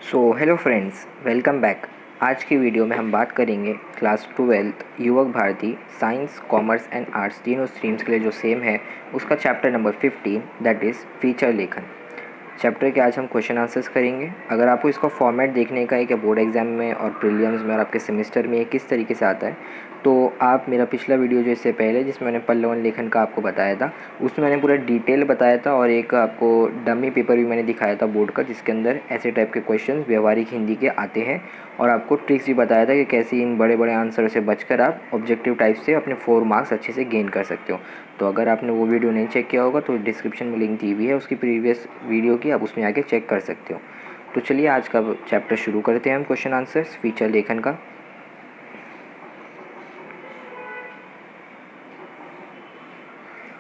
Hello friends, welcome back. आज की video में हम बात करेंगे class 12 Yuvak Bharati science, commerce and arts तीनों स्ट्रीम्स के लिए जो सेम है उसका chapter number 15 that is feature लेखन। चैप्टर के आज हम क्वेश्चन आंसर्स करेंगे। अगर आपको इसका फॉर्मेट देखने का है कि बोर्ड एग्जाम में और प्रीलिम्स में और आपके सेमेस्टर में ये किस तरीके से आता है, तो आप मेरा पिछला वीडियो जो इससे पहले जिसमें मैंने पल्लवन लेखन का आपको बताया था उसमें मैंने पूरा डिटेल बताया था और एक आपको डमी पेपर भी मैंने दिखाया था बोर्ड का, जिसके अंदर ऐसे टाइप के क्वेश्चन व्यवहारिक हिंदी के आते हैं और आपको ट्रिक्स भी बताया था कि कैसे इन बड़े बड़े आंसर से बचकर आप ऑब्जेक्टिव टाइप से अपने 4 मार्क्स अच्छे से गेन कर सकते हो। तो अगर आपने वो वीडियो नहीं चेक किया होगा तो डिस्क्रिप्शन में लिंक दी हुई है उसकी प्रीवियस वीडियो की, आप उसमें आके चेक कर सकते हो। तो चलिए आज का चैप्टर शुरू करते हैं हम क्वेश्चन आंसर्स फीचर लेखन का।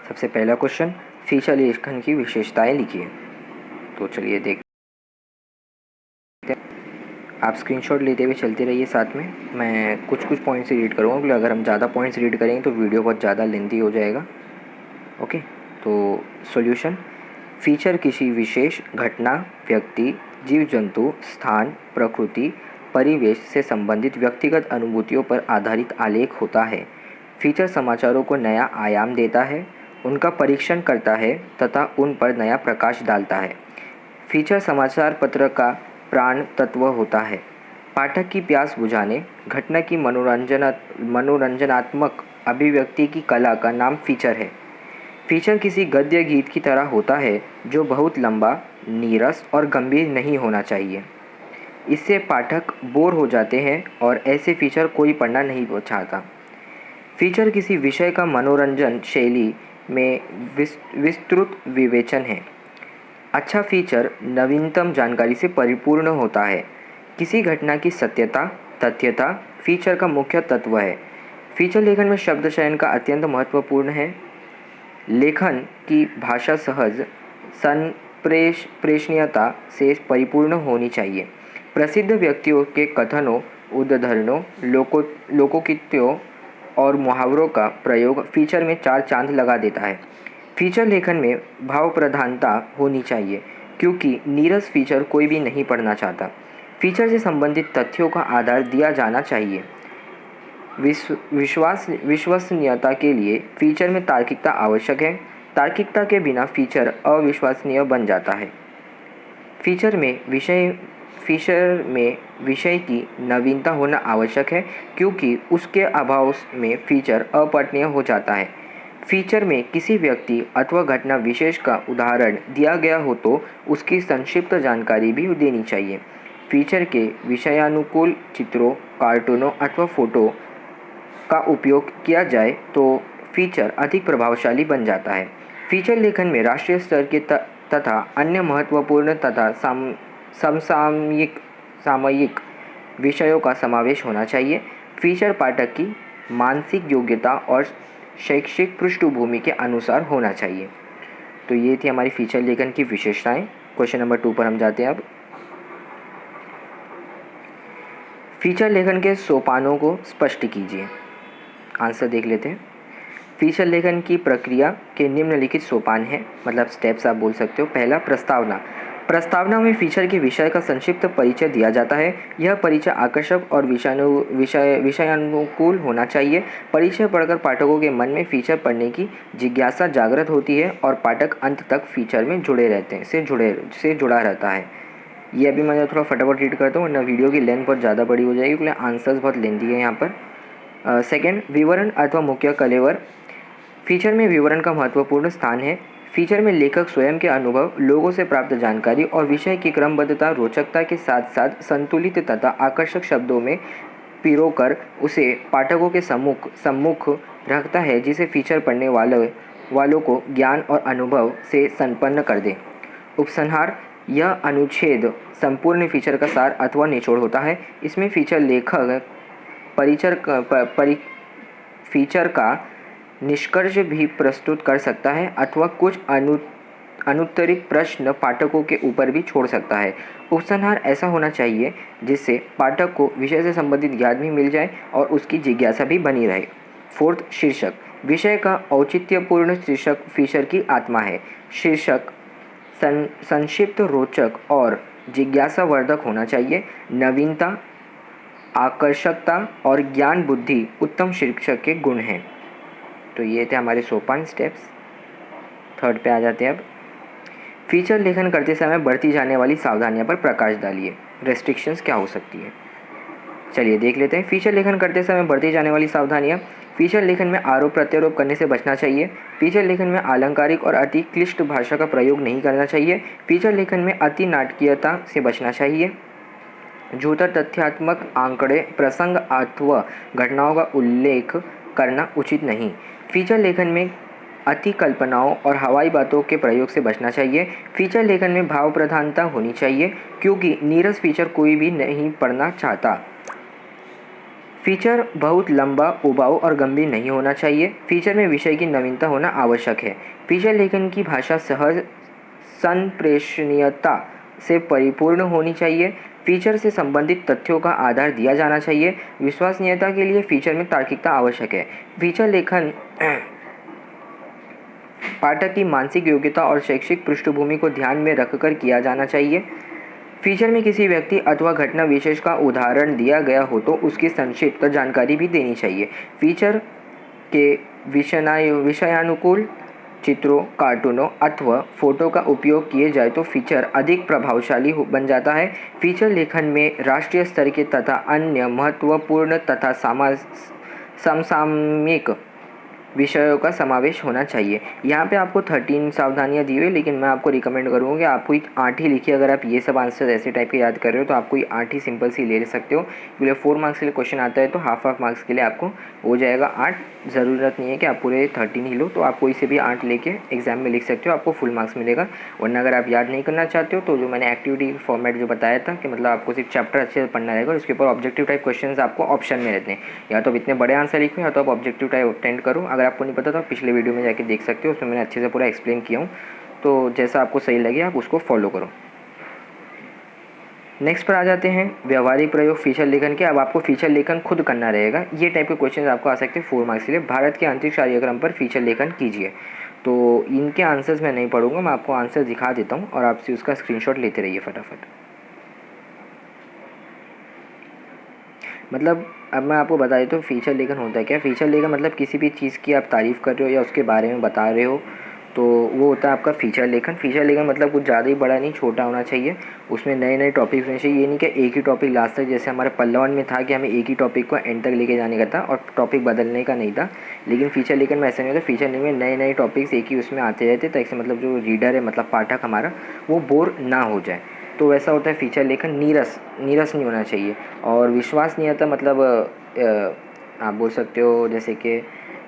सबसे पहला क्वेश्चन, फीचर लेखन की विशेषताएं लिखिए। तो चलिए देखते हैं। आप स्क्रीनशॉट लेते हुए चलते रहिए, साथ में मैं कुछ पॉइंट्स रीड करूँगा क्योंकि अगर हम ज़्यादा पॉइंट्स रीड करेंगे तो वीडियो बहुत ज़्यादा लेंथी हो जाएगा। ओके, तो सॉल्यूशन, फीचर किसी विशेष घटना, व्यक्ति, जीव जंतु, स्थान, प्रकृति, परिवेश से संबंधित व्यक्तिगत अनुभूतियों पर आधारित आलेख होता है। फीचर समाचारों को नया आयाम देता है, उनका परीक्षण करता है तथा उन पर नया प्रकाश डालता है। फीचर समाचार पत्र का प्राण तत्व होता है। पाठक की प्यास बुझाने, घटना की मनोरंजनात्मक अभिव्यक्ति की कला का नाम फीचर है। फीचर किसी गद्य गीत की तरह होता है जो बहुत लंबा, नीरस और गंभीर नहीं होना चाहिए। इससे पाठक बोर हो जाते हैं और ऐसे फीचर कोई पढ़ना नहीं चाहता। फीचर किसी विषय का मनोरंजन शैली में विस्तृत विवेचन है। अच्छा फीचर नवीनतम जानकारी से परिपूर्ण होता है। किसी घटना की सत्यता, तथ्यता फीचर का मुख्य तत्व है। फीचर लेखन में शब्द चयन का अत्यंत महत्वपूर्ण है। लेखन की भाषा सहज, संप्रेषणीयता से परिपूर्ण होनी चाहिए। प्रसिद्ध व्यक्तियों के कथनों, उद्धरणों, लोकोक्तियों और मुहावरों का प्रयोग फीचर में 4 चांद लगा देता है। फीचर लेखन में भाव प्रधानता होनी चाहिए क्योंकि नीरस फीचर कोई भी नहीं पढ़ना चाहता। फीचर से संबंधित तथ्यों का आधार दिया जाना चाहिए। विश्वसनीयता के लिए फीचर में तार्किकता आवश्यक है। तार्किकता के बिना फीचर अविश्वसनीय बन जाता है। फीचर में विषय की नवीनता होना आवश्यक है क्योंकि उसके अभाव में फीचर अपठनीय हो जाता है। फीचर में किसी व्यक्ति अथवा घटना विशेष का उदाहरण दिया गया हो तो उसकी संक्षिप्त जानकारी भी देनी चाहिए। फीचर के विषयानुकूल चित्रों, कार्टूनों अथवा फोटो का उपयोग किया जाए तो फीचर अधिक प्रभावशाली बन जाता है। फीचर लेखन में राष्ट्रीय स्तर के तथा अन्य महत्वपूर्ण तथा सामयिक विषयों का समावेश होना चाहिए। फीचर पाठक की मानसिक योग्यता और शैक्षिक पृष्ठभूमि के अनुसार होना चाहिए। तो ये थी हमारी फीचर लेखन की विशेषताएं। क्वेश्चन नंबर 2 पर हम जाते हैं अब। फीचर लेखन के सोपानों को स्पष्ट कीजिए। आंसर देख लेते हैं। फीचर लेखन की प्रक्रिया के निम्नलिखित सोपान हैं, मतलब स्टेप्स आप बोल सकते हो। पहला, प्रस्तावना। प्रस्तावना में फीचर के विषय का संक्षिप्त परिचय दिया जाता है। यह परिचय आकर्षक और विषयानुकूल होना चाहिए। परिचय पढ़कर पाठकों के मन में फीचर पढ़ने की जिज्ञासा जागृत होती है और पाठक अंत तक फीचर में जुड़ा रहता है। ये अभी मैं थोड़ा फटाफट रीड करता हूँ वरना वीडियो की लेंथ बहुत ज़्यादा बड़ी हो जाएगी क्योंकि आंसर्स बहुत लेंथी है यहाँ पर। सेकेंड, विवरण अथवा मुख्य कलेवर। फीचर में विवरण का महत्वपूर्ण स्थान है। फीचर में लेखक स्वयं के अनुभव, लोगों से प्राप्त जानकारी और विषय की क्रमबद्धता, रोचकता के साथ साथ संतुलित तथा आकर्षक शब्दों में पिरोकर उसे पाठकों के सम्मुख रखता है, जिसे फीचर पढ़ने वालों को ज्ञान और अनुभव से संपन्न कर दे। उपसंहार, यह अनुच्छेद संपूर्ण फीचर का सार अथवा निचोड़ होता है। इसमें फीचर लेखक फीचर का निष्कर्ष भी प्रस्तुत कर सकता है अथवा कुछ अनुत्तरित प्रश्न पाठकों के ऊपर भी छोड़ सकता है। उपसंहार ऐसा होना चाहिए जिससे पाठक को विषय से संबंधित ज्ञान भी मिल जाए और उसकी जिज्ञासा भी बनी रहे। फोर्थ, शीर्षक। विषय का औचित्यपूर्ण शीर्षक फीचर की आत्मा है। शीर्षक संक्षिप्त, रोचक और जिज्ञासावर्धक होना चाहिए। नवीनता, आकर्षकता और ज्ञान बुद्धि उत्तम शिक्षक के गुण हैं। तो ये थे हमारे सोपान स्टेप्स। थर्ड पे आ जाते हैं अब। फीचर लेखन करते समय बरती जाने वाली सावधानियां पर प्रकाश डालिए। रेस्ट्रिक्शंस क्या हो सकती है, चलिए देख लेते हैं। फीचर लेखन करते समय बरती जाने वाली सावधानियां। फीचर लेखन में आरोप प्रत्यारोप करने से बचना चाहिए। फीचर लेखन में अलंकारिक और अति क्लिष्ट भाषा का प्रयोग नहीं करना चाहिए। फीचर लेखन में अति नाटकीयता से बचना चाहिए। झूठा तथ्यात्मक आंकड़े, प्रसंग अथवा घटनाओं का उल्लेख करना उचित नहीं। फीचर लेखन में अति कल्पनाओं और हवाई बातों के प्रयोग से बचना चाहिए। फीचर लेखन में भाव प्रधानता होनी चाहिए, क्योंकि नीरस फीचर कोई भी नहीं पढ़ना चाहता। फीचर बहुत लंबा, उबाऊ और गंभीर नहीं होना चाहिए। फीचर में विषय की नवीनता होना आवश्यक है। फीचर लेखन की भाषा सहज, संप्रेषणीयता से परिपूर्ण होनी चाहिए। फीचर से संबंधित तथ्यों का आधार दिया जाना चाहिए। विश्वसनीयता के लिए फीचर में तार्किकता आवश्यक है। फीचर लेखन पाठक की मानसिक योग्यता और शैक्षिक पृष्ठभूमि को ध्यान में रखकर किया जाना चाहिए। फीचर में किसी व्यक्ति अथवा घटना विशेष का उदाहरण दिया गया हो तो उसकी संक्षिप्त जानकारी भी देनी चाहिए। फीचर के विषयानुकूल चित्रों, कार्टूनों अथवा फोटो का उपयोग किए जाए तो फीचर अधिक प्रभावशाली बन जाता है। फीचर लेखन में राष्ट्रीय स्तर के तथा अन्य महत्वपूर्ण तथा समसामयिक विषयों का समावेश होना चाहिए। यहाँ पे आपको 13 सावधानियाँ दी हुई, लेकिन मैं आपको रिकमेंड करूँगा कि आप कोई 8 ही लिखिए। अगर आप ये सब आंसर ऐसे टाइप के याद कर रहे हो तो आप कोई 8 ही सिंपल सी ले सकते हो। क्योंकि 4 मार्क्स के लिए क्वेश्चन आता है तो हाफ मार्क्स के लिए आपको हो जाएगा 8। ज़रूरत नहीं है कि आप पूरे 13 ही लो, तो आप कोई से भी 8 लेके एग्जाम में लिख सकते हो, आपको फुल मार्क्स मिलेगा। वरना अगर आप याद नहीं करना चाहते हो तो जो मैंने एक्टिविटी फॉर्मेट जो बताया था कि मतलब आपको सिर्फ चैप्टर अच्छे से पढ़ना रहेगा और उसके ऊपर ऑब्जेक्टिव टाइप क्वेश्चन आपको ऑप्शन में रहते हैं। या तो आप इतने बड़े आंसर लिखो या तो आप ऑब्जेक्टिव टाइप अटेंड करो। अगर आपको नहीं पता तो पिछले वीडियो में जाके देख सकते हो, उसमें मैंने अच्छे से पूरा एक्सप्लेन किया हूँ। तो जैसा आपको सही लगे आप उसको फॉलो करो। नेक्स्ट पर आ जाते हैं व्यवहारिक प्रयोग फीचर लेखन के। अब आपको फीचर लेखन खुद करना रहेगा। ये टाइप के क्वेश्चन आपको आ सकते हैं 4 मार्क्स के लिए। भारत के अंतरिक्ष कार्यक्रम पर फीचर लेखन कीजिए। तो इनके आंसर्स मैं नहीं पढ़ूंगा, मैं आपको आंसर दिखा देता हूँ और आपसे उसका स्क्रीनशॉट लेते रहिए फटाफट। मतलब अब मैं आपको बता देता हूँ फीचर लेखन होता है क्या। फीचर लेखन मतलब किसी भी चीज़ की आप तारीफ़ कर रहे हो या उसके बारे में बता रहे हो तो वो होता है आपका फीचर लेखन। फीचर लेखन मतलब कुछ ज़्यादा ही बड़ा नहीं, छोटा होना चाहिए। उसमें नए नए टॉपिक्स होने चाहिए। ये नहीं कि एक ही टॉपिक लास्ट तक, जैसे हमारे पल्लवन में था कि हमें एक ही टॉपिक को एंड तक लेके जाने का था और टॉपिक बदलने का नहीं था। लेकिन फीचर लेखन में ऐसा नहीं होता। फीचर लेखन में नए नए टॉपिक्स एक ही उसमें आते रहते, ताकि मतलब जो रीडर है मतलब पाठक हमारा वो बोर ना हो जाए। तो वैसा होता है फीचर लेखन। नीरस नहीं होना चाहिए। और विश्वसनीयता मतलब आप बोल सकते हो जैसे कि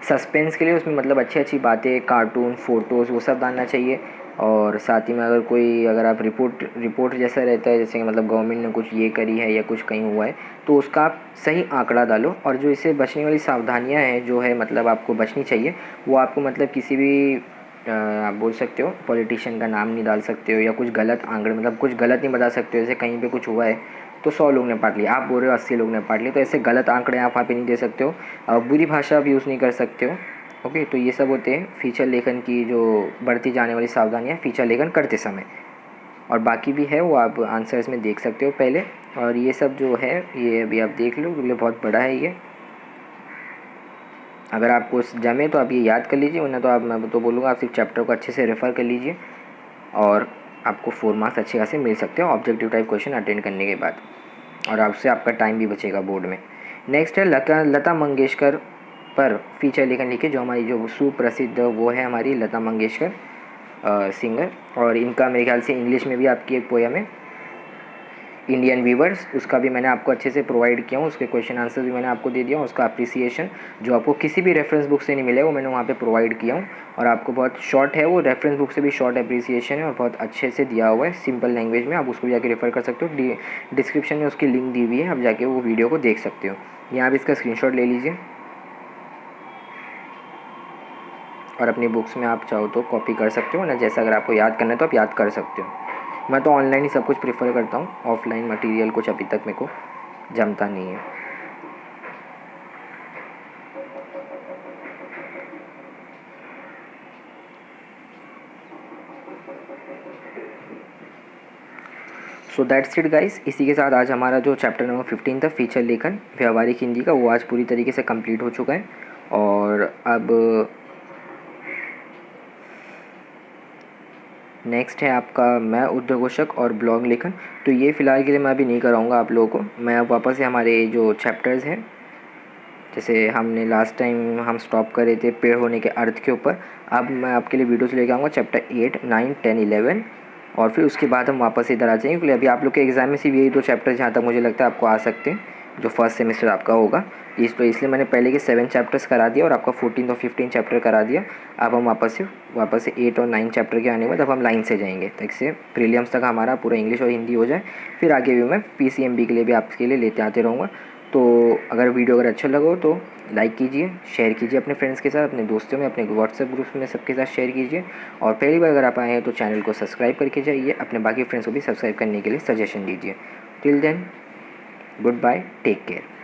सस्पेंस के लिए उसमें मतलब अच्छी बातें, कार्टून, फ़ोटोज़ वो सब डालना चाहिए। और साथ ही में अगर आप रिपोर्ट जैसा रहता है, जैसे कि मतलब गवर्नमेंट ने कुछ ये करी है या कुछ कहीं हुआ है तो उसका आप सही आंकड़ा डालो। और जो इससे बचने वाली सावधानियां हैं जो है मतलब आपको बचनी चाहिए, वो आपको मतलब किसी भी आप बोल सकते हो पॉलिटिशियन का नाम नहीं डाल सकते हो या कुछ गलत आंकड़े मतलब कुछ गलत नहीं बता सकते हो। जैसे कहीं पे कुछ हुआ है तो 100 लोग ने पढ़ लिया, आप बोल रहे हो 80 लोग ने पढ़ लिया, तो ऐसे गलत आंकड़े आप वहाँ पे नहीं दे सकते हो। बुरी भाषा भी यूज़ नहीं कर सकते हो। ओके, तो ये सब होते हैं फीचर लेखन की जो बढ़ती जाने वाली सावधानियाँ फीचर लेखन करते समय। और बाकी भी है वो आप आंसर्स में देख सकते हो पहले। और ये सब जो है ये अभी आप देख लो, क्योंकि बहुत बड़ा है ये। अगर आपको जमे तो आप ये याद कर लीजिए, वरना तो मैं तो बोलूँगा आप सिर्फ चैप्टर को अच्छे से रेफ़र कर लीजिए और आपको 4 मार्क्स अच्छे खासे मिल सकते हैं ऑब्जेक्टिव टाइप क्वेश्चन अटेंड करने के बाद। और आपसे आपका टाइम भी बचेगा बोर्ड में। नेक्स्ट है लता मंगेशकर पर फीचर लेखन लिखे। जो हमारी जो सुप्रसिद्ध वो है हमारी लता मंगेशकर सिंगर, और इनका मेरे ख्याल से इंग्लिश में भी आपकी एक पोयम है इंडियन वीवर्स, उसका भी मैंने आपको अच्छे से प्रोवाइड किया हूँ। उसके क्वेश्चन आंसर भी मैंने आपको दे दिया हूँ। उसका अप्रिसिएशन जो आपको किसी भी रेफरेंस बुक से नहीं मिलेगा वो मैंने वहाँ पे प्रोवाइड किया हूँ। और आपको बहुत शॉर्ट है वो, रेफरेंस बुक से भी शॉर्ट अप्रिसिएशन है और बहुत अच्छे से दिया हुआ है सिंपल लैंग्वेज में। आप उसको भी जाके रेफ़र कर सकते हो। डिस्क्रिप्शन में उसकी लिंक दी हुई है, आप जाके वो वीडियो को देख सकते हो। यहाँ आप इसका स्क्रीनशॉट ले लीजिए और अपनी बुक्स में आप चाहो तो कॉपी कर सकते हो ना। जैसा अगर आपको याद करना है तो आप याद कर सकते हो। मैं तो ऑनलाइन ही सब कुछ प्रेफर करता हूँ, ऑफलाइन मटेरियल कुछ अभी तक मेरे को जमता नहीं है। So that's it guys. इसी के साथ आज हमारा जो चैप्टर नंबर 15 था फीचर लेखन व्यावहारिक हिंदी का, वो आज पूरी तरीके से कंप्लीट हो चुका है। और अब नेक्स्ट है आपका मैं उद्घोषक और ब्लॉग लेखन। तो ये फ़िलहाल के लिए मैं अभी नहीं कराऊंगा आप लोगों को। मैं अब वापस से हमारे जो चैप्टर्स हैं, जैसे हमने लास्ट टाइम हम स्टॉप करे थे पेड़ होने के अर्थ के ऊपर, अब मैं आपके लिए वीडियोस लेके आऊँगा चैप्टर 8, 9, 10, 11 और फिर उसके बाद हम वापस इधर आ जाएंगे, क्योंकि अभी आप लोग के एग्ज़ाम में सिर्फ यही 2 चैप्टर जहाँ तक मुझे लगता है आपको आ सकते हैं, जो फर्स्ट सेमेस्टर आपका होगा। इसलिए मैंने पहले के 7 चैप्टर्स करा दिया और आपका 14 और 15 चैप्टर करा दिया। अब हम वापस से 8 और 9 चैप्टर के आने के बाद अब हम लाइन से जाएंगे, तक से प्रीलिम्स तक हमारा पूरा इंग्लिश और हिंदी हो जाए। फिर आगे भी मैं PCMB के लिए भी आपके लिए लेते आते रहूँगा। तो अगर वीडियो अगर अच्छा लगा हो तो लाइक कीजिए, शेयर कीजिए अपने फ्रेंड्स के साथ, अपने दोस्तों में, अपने व्हाट्सएप ग्रुप्स में सबके साथ शेयर कीजिए। और पहली बार अगर आप आए हैं तो चैनल को सब्सक्राइब करके जाइए, अपने बाकी फ्रेंड्स को भी सब्सक्राइब करने के लिए सजेशन दीजिए। Till then, good bye, take care.